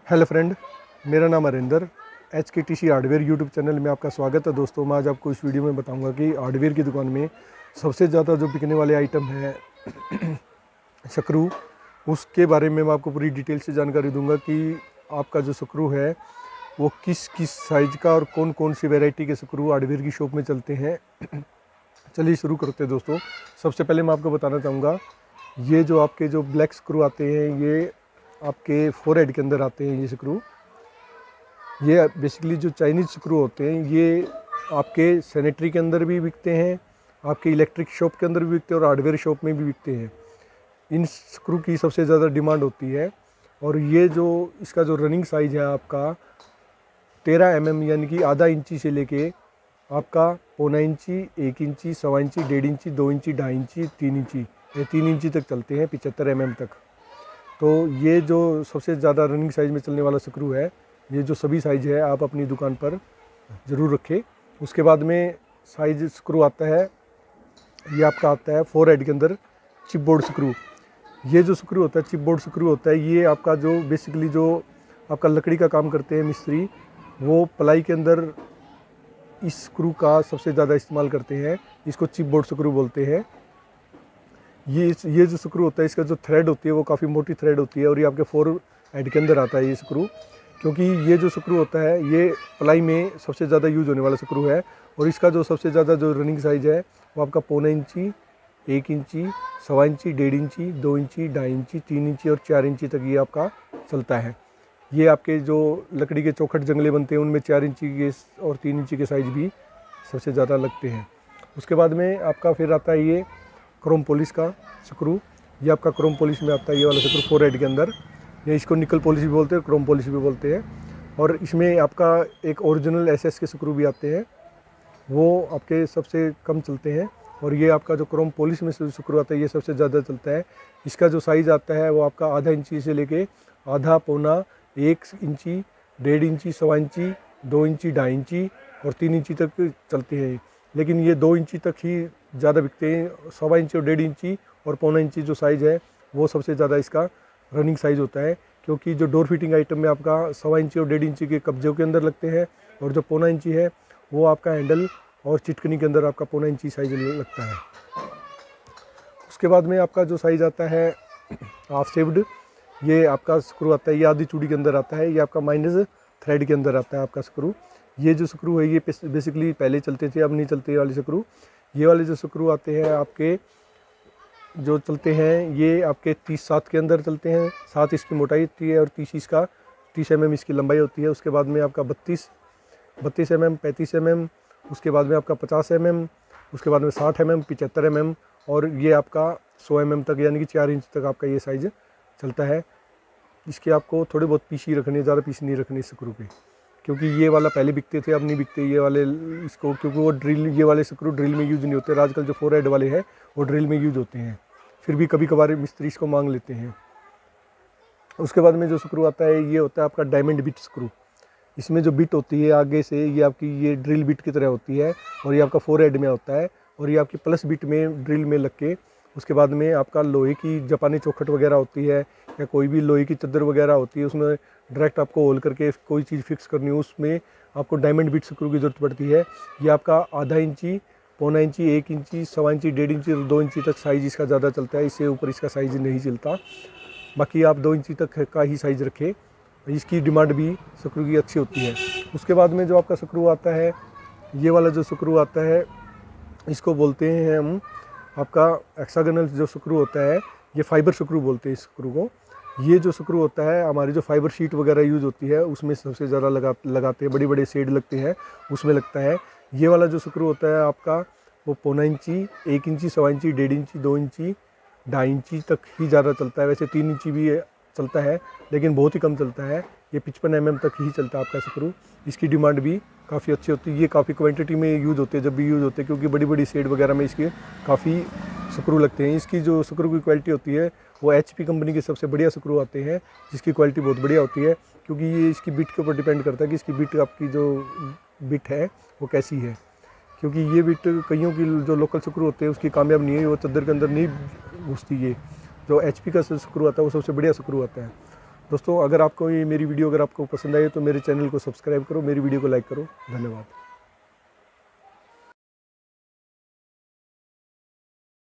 Hello friend, मेरा नाम Harinder. HKTC hardware YouTube channel में आपका स्वागत है। दोस्तों, मैं आज आपको इस वीडियो में बताऊंगा कि हार्डवेयर की दुकान में सबसे ज़्यादा जो बिकने वाले आइटम है स्क्रू, उसके बारे में मैं आपको पूरी डिटेल से जानकारी दूंगा कि आपका जो स्क्रू है वो किस किस साइज़ का और कौन कौन सी वैरायटी के स्क्रू हार्डवेयर की शॉप में चलते हैं। चलिए शुरू करते हैं दोस्तों। सबसे पहले मैं आपको बताना चाहूँगा, ये जो आपके जो ब्लैक स्क्रू आते हैं ये आपके फोरहेड के अंदर आते हैं। ये स्क्रू, ये बेसिकली जो चाइनीज़ स्क्रू होते हैं ये आपके सैनिटरी के अंदर भी बिकते हैं, आपके इलेक्ट्रिक शॉप के अंदर भी बिकते हैं और हार्डवेयर शॉप में भी बिकते हैं। इन स्क्रू की सबसे ज़्यादा डिमांड होती है। और ये जो इसका जो रनिंग साइज़ है आपका 13 mm यानी कि आधा इंची से लेके आपका 0.25 इंची, 1 इंची, 1.25 इंची, 1.5 इंची, 2 इंची, 2.5 इंची, 3 इंची, ये 3 इंची तक चलते हैं, 75 mm तक। तो ये जो सबसे ज़्यादा रनिंग साइज़ में चलने वाला स्क्रू है, ये जो सभी साइज़ है आप अपनी दुकान पर ज़रूर रखें। उसके बाद में साइज स्क्रू आता है, ये आपका आता है फोरहेड के अंदर चिप बोर्ड स्क्रू। ये जो स्क्रू होता है चिप बोर्ड स्क्रू होता है, ये आपका जो बेसिकली जो आपका लकड़ी का काम करते हैं मिस्त्री, वो प्लाई के अंदर इस स्क्रू का सबसे ज़्यादा इस्तेमाल करते हैं। इसको चिप बोर्ड स्क्रू बोलते हैं। ये जो स्क्रू होता है, इसका जो थ्रेड होती है वो काफ़ी मोटी थ्रेड होती है और ये आपके फोरहेड के अंदर आता है ये स्क्रू। क्योंकि ये जो स्क्रू होता है ये प्लाई में सबसे ज़्यादा यूज़ होने वाला स्क्रू है। और इसका जो सबसे ज़्यादा जो रनिंग साइज़ है वो आपका 0.25 इंची, 1 इंची, 1.25 इंची, 1.5 इंची, 2 इंची, 2.5 इंची, 3 इंची और 4 इंची तक ये आपका चलता है। ये आपके जो लकड़ी के चौखट जंगले बनते हैं उनमें 4 इंची के और 3 इंची के साइज़ भी सबसे ज़्यादा लगते हैं। उसके बाद में आपका फिर आता है ये क्रोम पॉलिश का स्क्रू। ये आपका क्रोम पॉलिश में आता है ये वाला स्क्रू फोरहेड के अंदर। ये इसको निकल पॉलिश भी बोलते हैं, क्रोम पॉलिश भी बोलते हैं। और इसमें आपका एक ओरिजिनल SS के स्क्रू भी आते हैं, वो आपके सबसे कम चलते हैं। और ये आपका जो क्रोम पॉलिश में स्क्रू आता है ये सबसे ज़्यादा चलता है। इसका जो साइज़ आता है वो आपका आधा इंची से लेके आधा, पौना, 1 इंची, 1.5 इंची, 1.25 इंची, 2 इंची, 2.5 इंची और 3 इंची तक चलते हैं। लेकिन ये 2 इंची तक ही ज़्यादा बिकते हैं। 1.25 इंची और 1.5 इंची और पौना इंची जो साइज़ है वो सबसे ज़्यादा इसका रनिंग साइज़ होता है। क्योंकि जो डोर फिटिंग आइटम में आपका 1.25 इंची और 1.5 इंची के कब्जे के अंदर लगते हैं और जो पौना इंची है वो आपका हैंडल और चिटकनी के अंदर आपका 0.25 इंची साइज़ लगता है। उसके बाद में आपका जो साइज़ आता है हाफ शेप्ड, ये आपका स्क्रू आता है, ये आधी चूड़ी के अंदर आता है। ये आपका माइनस थ्रेड के अंदर आता है आपका स्क्रू। ये जो स्क्रू है ये बेसिकली पहले चलते थे, अब नहीं चलते वाले स्क्रू। ये वाले जो स्क्रू आते हैं आपके जो चलते हैं ये आपके 30-7 के अंदर चलते हैं। 7 इसकी मोटाई होती है और 30 mm इसकी लंबाई होती है। उसके बाद में आपका 32 mm, 35 mm, उसके बाद में आपका 50 mm, उसके बाद में 60 mm, 75 mm और ये आपका 100 mm तक यानी कि 4 इंच तक आपका ये साइज़ चलता है। इसके आपको थोड़े बहुत पीस ही रखने, ज़्यादा पीस नहीं रखने स्क्रू पे, क्योंकि ये वाला पहले बिकते थे, अब नहीं बिकते ये वाले इसको, क्योंकि वो ड्रिल, ये वाले स्क्रू ड्रिल में यूज़ नहीं होते। आजकल जो फोरहेड वाले हैं वो ड्रिल में यूज़ होते हैं, फिर भी कभी कभार मिस्त्री इसको मांग लेते हैं। उसके बाद में जो स्क्रू आता है ये होता है आपका डायमंड बिट स्क्रू। इसमें जो बिट होती है आगे से ये आपकी ये ड्रिल बिट की तरह होती है और ये आपका फोरहेड में होता है और ये आपकी प्लस बिट में ड्रिल में लग के उसके बाद में आपका लोहे की जापानी चौखट वगैरह होती है या कोई भी लोहे की चद्दर वगैरह होती है, उसमें डायरेक्ट आपको होल करके कोई चीज़ फिक्स करनी हो, उसमें आपको डायमंड बिट स्क्रू की ज़रूरत पड़ती है। ये आपका आधा इंची, 0.25 इंची, 1 इंची, 1.25 इंची, 1.5 इंची और 2 इंची तक साइज़ इसका ज़्यादा चलता है। इससे ऊपर इसका साइज़ नहीं चलता। बाकी आप 2 इंची तक का ही साइज़ रखें, इसकी डिमांड भी स्क्रू की अच्छी होती है। उसके बाद में जो आपका स्क्रू आता है, ये वाला जो स्क्रू आता है इसको बोलते हैं हम आपका हेक्सागोनल जो स्क्रू होता है, ये फाइबर स्क्रू बोलते हैं इस स्क्रू को। ये जो स्क्रू होता है हमारी जो फाइबर शीट वगैरह यूज़ होती है उसमें सबसे ज़्यादा लगाते हैं, बड़ी बड़े शेड लगते हैं उसमें लगता है। ये वाला जो स्क्रू होता है आपका वो 0.25 इंची, 1 इंची, 1.25 इंची, 1.5 इंची, 2 इंची, 2.5 इंची तक ही ज़्यादा चलता है। वैसे 3 इंची भी चलता है लेकिन बहुत ही कम चलता है। ये 55 mm तक ही चलता है आपका स्क्रू। इसकी डिमांड भी काफ़ी अच्छी होती है। ये काफ़ी क्वांटिटी में यूज़ होते हैं, जब भी यूज़ होते हैं, क्योंकि बड़ी बड़ी शेड वगैरह में इसके काफ़ी स्क्रू लगते हैं। इसकी जो स्क्रू की क्वालिटी होती है वो HP कंपनी के सबसे बढ़िया स्क्रू आते हैं, जिसकी क्वालिटी बहुत बढ़िया होती है। क्योंकि ये इसकी बिट के ऊपर डिपेंड करता है कि इसकी बिट, आपकी जो बिट है वो कैसी है। क्योंकि ये बिट कईयों की जो लोकल स्क्रू होते हैं उसकी कामयाब नहीं है, वो चद्दर के अंदर नहीं घुसती। ये जो HP का स्क्रू आता है वो सबसे बढ़िया स्क्रू आता है। दोस्तों अगर आपको ये मेरी वीडियो अगर आपको पसंद आई तो मेरे चैनल को सब्सक्राइब करो, मेरी वीडियो को लाइक करो। धन्यवाद।